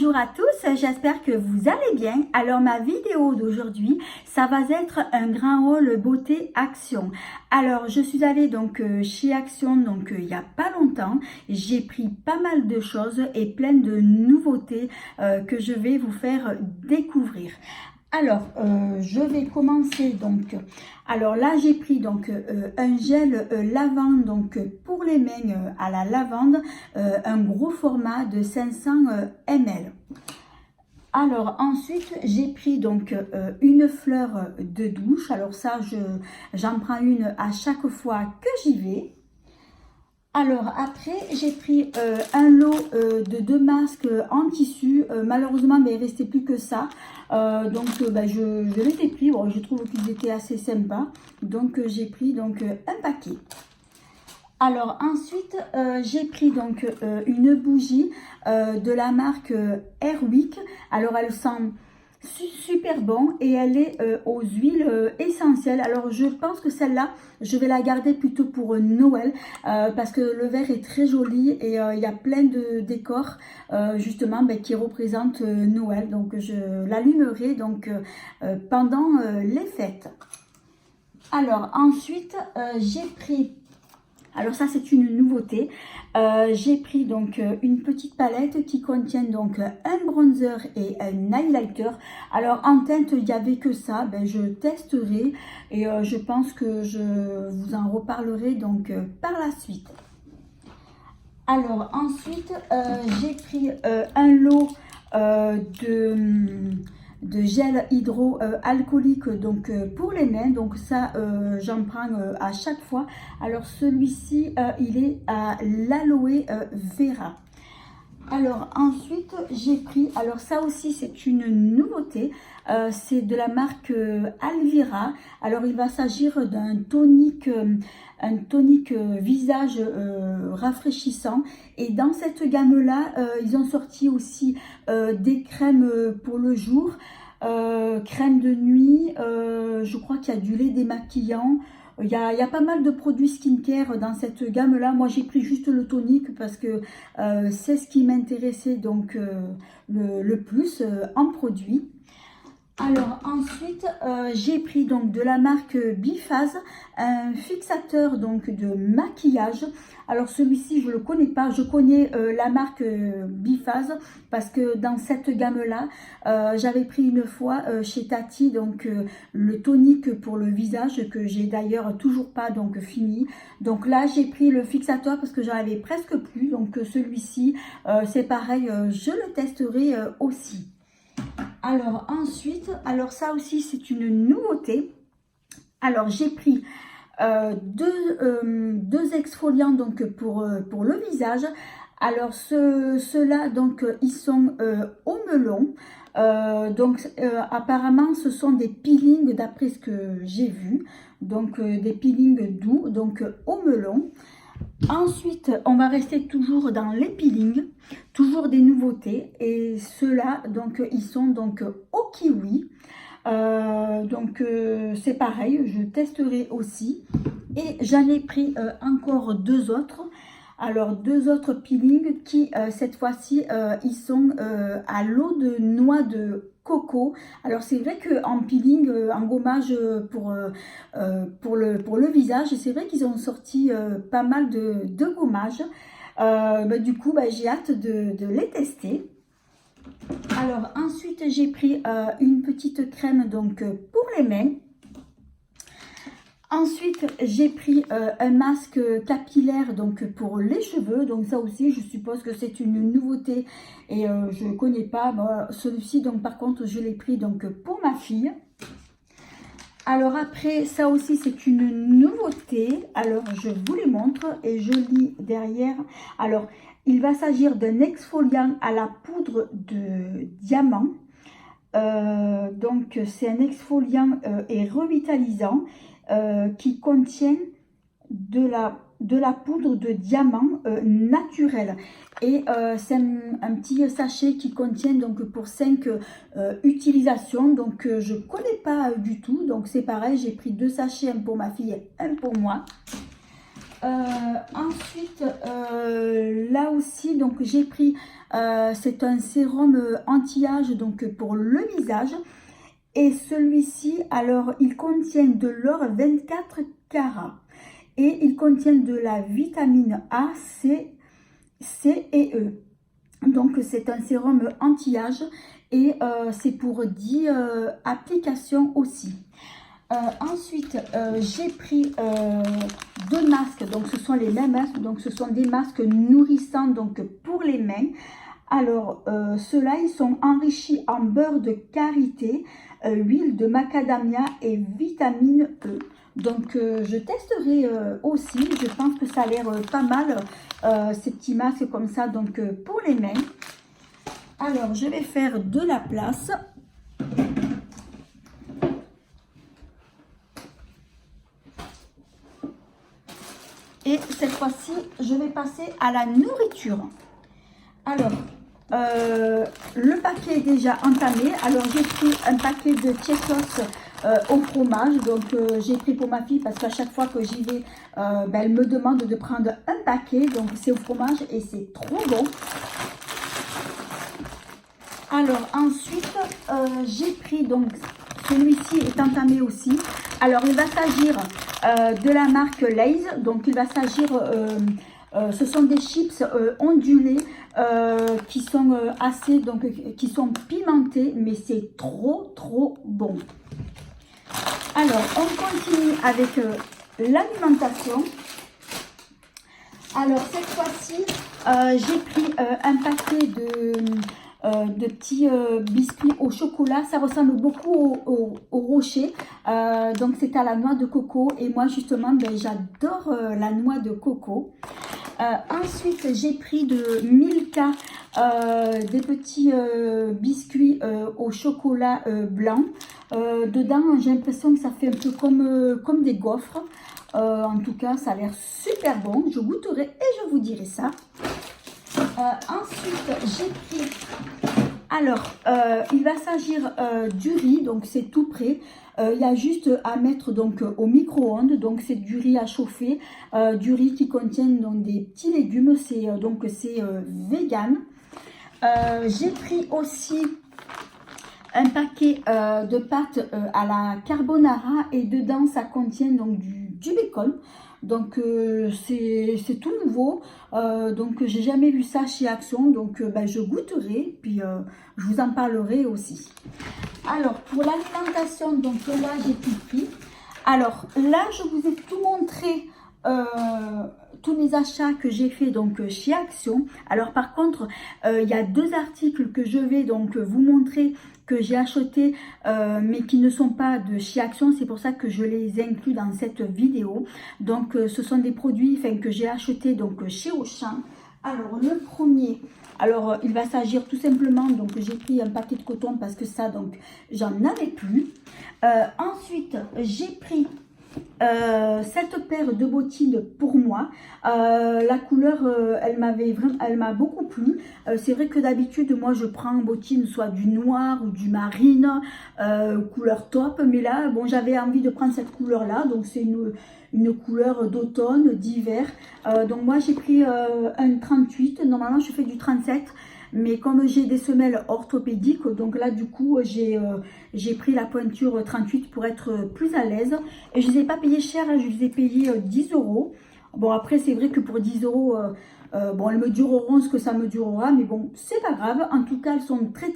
Bonjour à tous, j'espère que vous allez bien. Alors ma vidéo d'aujourd'hui, ça va être un grand haul beauté Action. Alors je suis allée donc chez Action il y a pas longtemps. J'ai pris pas mal de choses et plein de nouveautés que je vais vous faire découvrir. Alors, je vais commencer donc. Alors là, j'ai pris donc un gel lavande donc pour les mains à la lavande, un gros format de 500 ml. Alors ensuite, j'ai pris donc une fleur de douche. Alors ça, j'en prends une à chaque fois que j'y vais. Alors après, j'ai pris un lot de 2 masques en tissu. Malheureusement, il ne restait plus que ça. Je les ai pris. Bon, je trouve qu'ils étaient assez sympas. Donc, j'ai pris donc, un paquet. Alors ensuite, j'ai pris donc une bougie de la marque Airwick. Alors, elle sent super bon et elle est aux huiles essentielles. Alors je pense que celle-là je vais la garder plutôt pour Noël parce que le verre est très joli et il y a plein de décors justement qui représentent Noël. Donc je l'allumerai donc pendant les fêtes. Alors ensuite j'ai pris, alors ça c'est une nouveauté, j'ai pris donc une petite palette qui contient donc un bronzer et un highlighter. Alors en teinte il n'y avait que ça, je testerai et je pense que je vous en reparlerai donc par la suite. Alors ensuite j'ai pris un lot de gel hydroalcoolique donc pour les mains. Donc ça j'en prends à chaque fois. Alors celui-ci il est à l'aloe vera. Alors ensuite j'ai pris, alors ça aussi c'est une nouveauté, c'est de la marque Alvira. Alors il va s'agir d'un tonique, un tonique visage rafraîchissant. Et dans cette gamme là ils ont sorti aussi des crèmes pour le jour, crème de nuit, je crois qu'il y a du lait démaquillant. Il y a pas mal de produits skincare dans cette gamme-là. Moi, j'ai pris juste le tonique parce que c'est ce qui m'intéressait donc le plus en produit. Alors ensuite, j'ai pris donc de la marque Biphase, un fixateur donc de maquillage. Alors celui-ci, je le connais pas. Je connais la marque Biphase parce que dans cette gamme-là, j'avais pris une fois chez Tati donc le tonique pour le visage que j'ai d'ailleurs toujours pas donc fini. Donc là, j'ai pris le fixateur parce que j'en avais presque plus. Donc celui-ci, c'est pareil, je le testerai aussi. Alors ensuite, alors ça aussi c'est une nouveauté. Alors j'ai pris deux exfoliants donc pour le visage. Alors ceux-là donc ils sont au melon. Apparemment ce sont des peelings d'après ce que j'ai vu. Donc des peelings doux donc au melon. Ensuite, on va rester toujours dans les peelings, toujours des nouveautés. Et ceux-là, donc, ils sont donc au kiwi. C'est pareil, je testerai aussi. Et j'en ai pris encore deux autres. Alors, deux autres peelings qui, cette fois-ci, ils sont à l'eau de noix de coco. Alors, c'est vrai qu'en peeling, en gommage pour le visage, c'est vrai qu'ils ont sorti pas mal de gommages. Du coup, j'ai hâte de les tester. Alors, ensuite, j'ai pris une petite crème donc pour les mains. Ensuite, j'ai pris un masque capillaire donc pour les cheveux. Donc ça aussi, je suppose que c'est une nouveauté et je ne connais pas. Celui-ci, donc par contre, je l'ai pris donc pour ma fille. Alors après, ça aussi, c'est une nouveauté. Alors, je vous les montre et je lis derrière. Alors, il va s'agir d'un exfoliant à la poudre de diamant. Donc, c'est un exfoliant et revitalisant. Qui contient de la poudre de diamant naturelle. Et c'est un petit sachet qui contient donc pour 5 utilisations. Donc je ne connais pas du tout. Donc c'est pareil, j'ai pris 2 sachets, un pour ma fille et un pour moi. Ensuite, là aussi, donc j'ai pris, c'est un sérum anti-âge donc pour le visage. Et celui-ci, alors, il contient de l'or 24 carats. Et il contient de la vitamine A, C et E. Donc, c'est un sérum anti-âge et c'est pour 10 applications aussi. Ensuite, j'ai pris 2 masques, donc ce sont les mêmes masques, donc ce sont des masques nourrissants donc pour les mains. Alors, ceux-là, ils sont enrichis en beurre de karité, huile de macadamia et vitamine E. Donc, je testerai aussi, je pense que ça a l'air pas mal, ces petits masques comme ça, donc pour les mains. Alors, je vais faire de la place. Et cette fois-ci, je vais passer à la nourriture. Alors, le paquet est déjà entamé. Alors, j'ai pris un paquet de Cheetos au fromage. Donc, j'ai pris pour ma fille parce qu'à chaque fois que j'y vais, elle me demande de prendre un paquet. Donc, c'est au fromage et c'est trop bon. Alors, ensuite, j'ai pris, donc, celui-ci est entamé aussi. Alors, il va s'agir de la marque Lay's. Donc, il va s'agir, ce sont des chips ondulés qui sont assez, donc, qui sont pimentés, mais c'est trop bon. Alors, on continue avec l'alimentation. Alors, cette fois-ci, j'ai pris un paquet de petits biscuits au chocolat. Ça ressemble beaucoup au rocher. Donc, c'est à la noix de coco. Et moi, justement, j'adore la noix de coco. Ensuite, j'ai pris de Milka des petits biscuits au chocolat blanc. Dedans, j'ai l'impression que ça fait un peu comme des gaufres. En tout cas, ça a l'air super bon. Je goûterai et je vous dirai ça. Ensuite, j'ai pris, alors, il va s'agir du riz, donc c'est tout prêt. Il y a juste à mettre donc au micro-ondes, donc c'est du riz à chauffer, du riz qui contient donc des petits légumes, c'est vegan. J'ai pris aussi un paquet de pâtes à la carbonara et dedans ça contient donc du bacon. Donc c'est tout nouveau, donc j'ai jamais vu ça chez Action, donc je goûterai, puis je vous en parlerai aussi. Alors pour l'alimentation, donc là j'ai tout pris. Alors là je vous ai tout montré, tous mes achats que j'ai fait donc chez Action. Alors par contre il y a 2 articles que je vais donc vous montrer que j'ai acheté mais qui ne sont pas de chez Action, c'est pour ça que je les inclus dans cette vidéo. Donc ce sont des produits que j'ai acheté donc chez Auchan. Alors le premier, alors il va s'agir tout simplement, donc j'ai pris un paquet de coton parce que ça donc j'en avais plus. Ensuite j'ai pris cette paire de bottines pour moi. La couleur elle m'a beaucoup plu. C'est vrai que d'habitude moi je prends bottines soit du noir ou du marine, couleur top, mais là bon j'avais envie de prendre cette couleur là, donc c'est une couleur d'automne, d'hiver. Donc moi j'ai pris un 38, normalement je fais du 37. Mais comme j'ai des semelles orthopédiques, donc là du coup j'ai pris la pointure 38 pour être plus à l'aise. Et je ne les ai pas payées cher, je les ai payées 10 €. Bon après c'est vrai que pour 10 €, bon elles me dureront ce que ça me durera, mais bon c'est pas grave. En tout cas elles sont très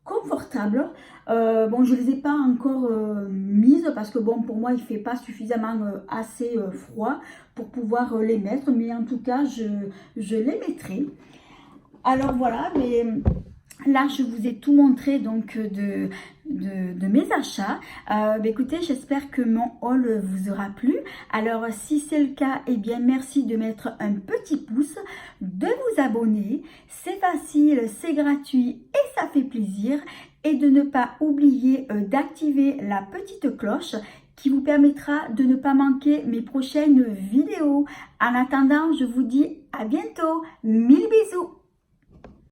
confortables. Bon je les ai pas encore mises parce que bon pour moi il fait pas suffisamment assez froid pour pouvoir les mettre. Mais en tout cas je les mettrai. Alors voilà, mais là je vous ai tout montré donc de mes achats. Écoutez, j'espère que mon haul vous aura plu. Alors si c'est le cas, eh bien merci de mettre un petit pouce, de vous abonner. C'est facile, c'est gratuit et ça fait plaisir. Et de ne pas oublier d'activer la petite cloche qui vous permettra de ne pas manquer mes prochaines vidéos. En attendant, je vous dis à bientôt. 1000 bisous.